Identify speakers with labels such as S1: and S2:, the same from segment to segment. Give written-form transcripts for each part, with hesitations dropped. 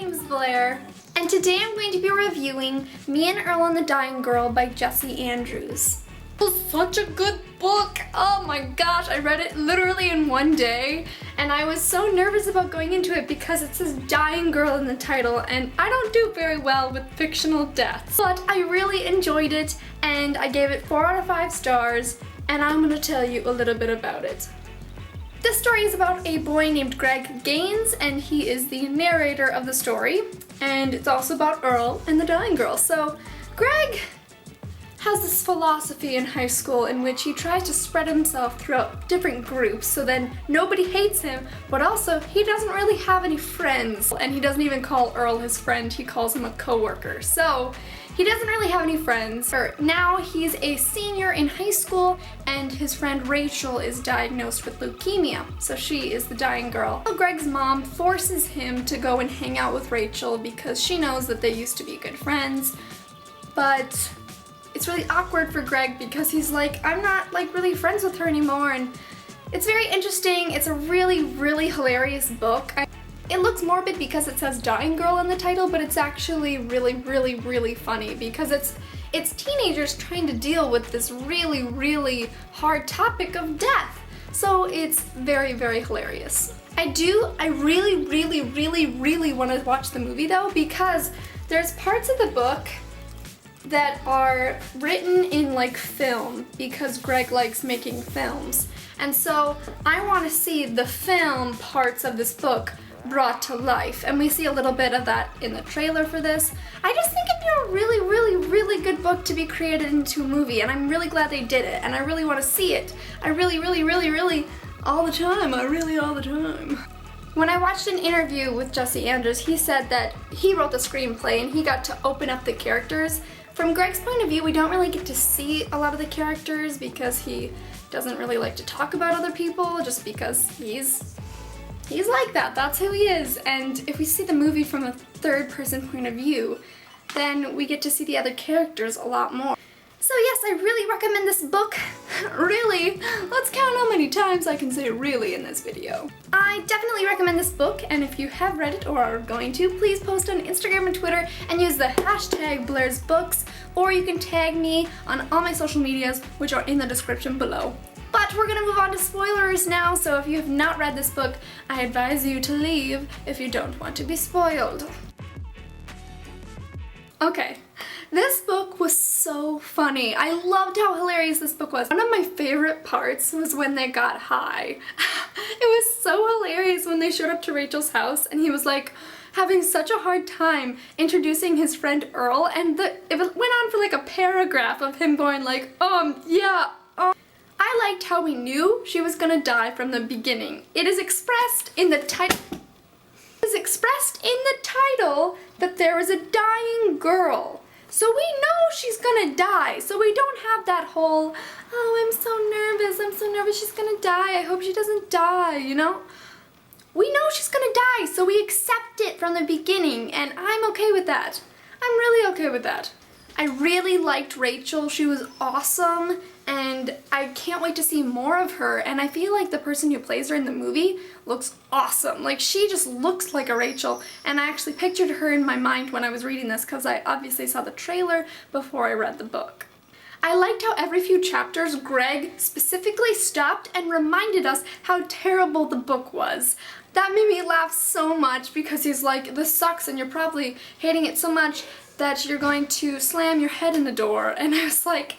S1: name is Blair, and today I'm going to be reviewing Me and Earl and the Dying Girl by Jessie Andrews. It was such a good book! Oh my gosh, I read it literally in one day, and I was so nervous about going into it because it says Dying Girl in the title, and I don't do very well with fictional deaths. But I really enjoyed it, and I gave it 4 out of 5 stars, and I'm going to tell you a little bit about it. This story is about a boy named Greg Gaines, and he is the narrator of the story, and it's also about Earl and the Dying Girl. So Greg has this philosophy in high school in which he tries to spread himself throughout different groups so then nobody hates him, but also he doesn't really have any friends, and he doesn't even call Earl his friend, he calls him a coworker. So he doesn't really have any friends. Now he's a senior in high school, and his friend Rachel is diagnosed with leukemia, so she is the dying girl. Greg's mom forces him to go and hang out with Rachel because she knows that they used to be good friends, but it's really awkward for Greg because he's like, I'm not like really friends with her anymore, and it's very interesting. It's a really, really hilarious book. It looks morbid because it says Dying Girl in the title, but it's actually really, really, really funny because it's teenagers trying to deal with this really, really hard topic of death. So it's very, very hilarious. I really, really, really, really want to watch the movie though, because there's parts of the book that are written in like film because Greg likes making films. And so I want to see the film parts of this book brought to life, and we see a little bit of that in the trailer for this. I just think it'd be a really, really, really good book to be created into a movie, and I'm really glad they did it, and I really want to see it. I really, really, really, really, all the time. When I watched an interview with Jessie Andrews, he said that he wrote the screenplay and he got to open up the characters. From Greg's point of view, we don't really get to see a lot of the characters because he doesn't really like to talk about other people just because he's like that, that's who he is. And if we see the movie from a third person point of view, then we get to see the other characters a lot more. So yes, I really recommend this book. Really, let's count how many times I can say really in this video. I definitely recommend this book, and if you have read it or are going to, please post on Instagram and Twitter and use the hashtag BLAIRSbooks, or you can tag me on all my social medias, which are in the description below. But we're gonna move on to spoilers now, so if you have not read this book, I advise you to leave if you don't want to be spoiled. Okay, this book was so funny. I loved how hilarious this book was. One of my favorite parts was when they got high. It was so hilarious when they showed up to Rachel's house and he was like having such a hard time introducing his friend Earl, and it went on for like a paragraph of him going like, yeah, I liked how we knew she was gonna die from the beginning. It is expressed in the title. That there is a dying girl. So we know she's gonna die. So we don't have that whole, oh, I'm so nervous she's gonna die. I hope she doesn't die, you know? We know she's gonna die, so we accept it from the beginning, and I'm okay with that. I'm really okay with that. I really liked Rachel. She was awesome, and I can't wait to see more of her, and I feel like the person who plays her in the movie looks awesome. Like, she just looks like a Rachel, and I actually pictured her in my mind when I was reading this because I obviously saw the trailer before I read the book. I liked how every few chapters Greg specifically stopped and reminded us how terrible the book was. That made me laugh so much because he's like, this sucks and you're probably hating it so much that you're going to slam your head in the door, and I was like,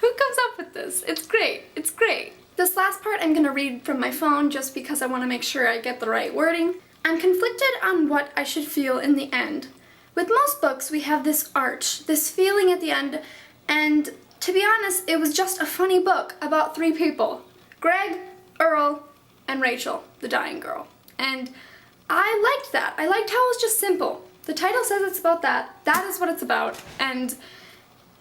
S1: who comes up with this? It's great, it's great. This last part I'm gonna read from my phone just because I want to make sure I get the right wording. I'm conflicted on what I should feel in the end. With most books we have this arch, this feeling at the end, and to be honest, it was just a funny book about 3 people. Greg, Earl, and Rachel, the dying girl. And I liked that. I liked how it was just simple. The title says it's about that. That is what it's about, and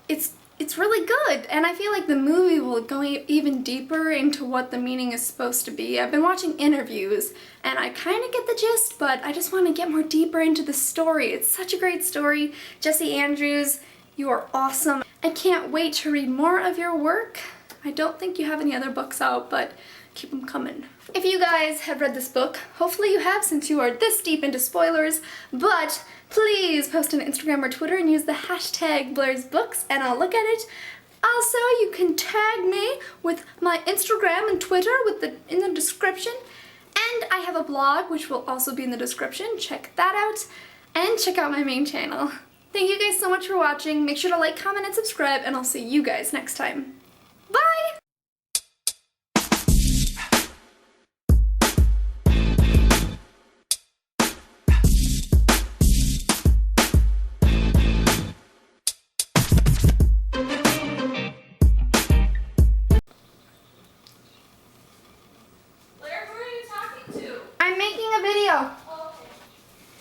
S1: it's really good, and I feel like the movie will go even deeper into what the meaning is supposed to be. I've been watching interviews, and I kind of get the gist, but I just want to get more deeper into the story. It's such a great story. Jessie Andrews, you are awesome. I can't wait to read more of your work. I don't think you have any other books out, but keep them coming. If you guys have read this book, hopefully you have since you are this deep into spoilers, but please post on Instagram or Twitter and use the hashtag BLAIRSbooks and I'll look at it. Also, you can tag me with my Instagram and Twitter in the description. And I have a blog, which will also be in the description. Check that out. And check out my main channel. Thank you guys so much for watching. Make sure to like, comment, and subscribe, and I'll see you guys next time.